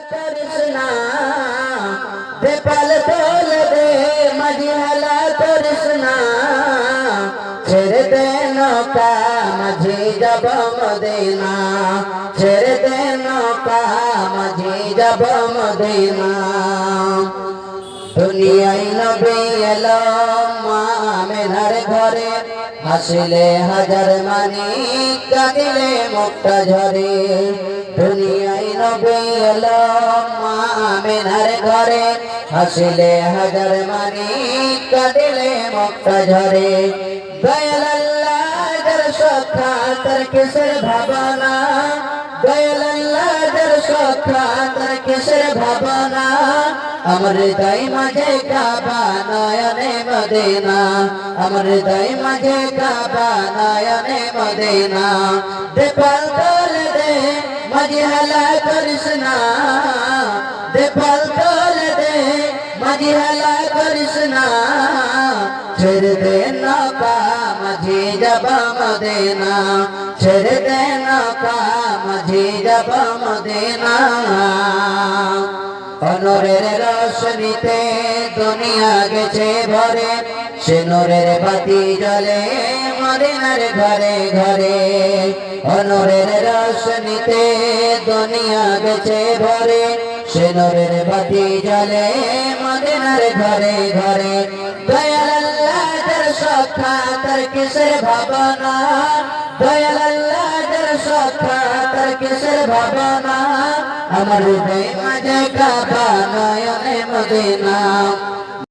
কৃষ্ণা বেপাল তোল দে মাঝি হেলা কৃষ্ণা ছেড়ে দে নৌকা মাঝি যাব মদিনা ছেড়ে দে নৌকা মাঝি যাব মদিনা দুনিয়ায় নবী এলো মা আমেনার ঘরে হাসিলে হাজার মানি কাঁদিলে মুক্তা ঝরে দুনিয়ায় নবী এলো মা আমেনার ঘরে হাসিলে হাজার মানি কাঁদিলে মুক্তা ঝরে দয়াল আল্লাহ যার সখা তার কিসের ভাবনা দয়াল আল্লাহ যার সখা তার কিসের ভাবনা আমার হৃদয় মাঝে কাবা নয়নে মদিনা আমার হৃদয় মাঝে কাবা নয়নে মদিনা দেপাল তোল দে মাঝি হেলা কৃষ্ণা দেপাল তোল দে মাঝি হেলা কৃষ্ণা ছেড়ে দে নৌকা মাঝি যাব মদিনা ছেড়ে দে নৌকা মাঝি যাব মদিনা অনরের রোশনীতে দুনিয়া গেছে ভরে সে নূরের বাতি জ্বলে মদিনার ঘরে ঘরে অনরের রোশনীতে দুনিয়া গেছে ভরে সে নূরের বাতি জ্বলে মদিনার ঘরে ঘরে দয়াল আল্লাহ যার সখা তার কিসের ভাবনা দয়াল আল্লাহ যার সখা তার কিসের ভাবনা আমার হৃদয় মাঝে কাবা নয়নে মদিনা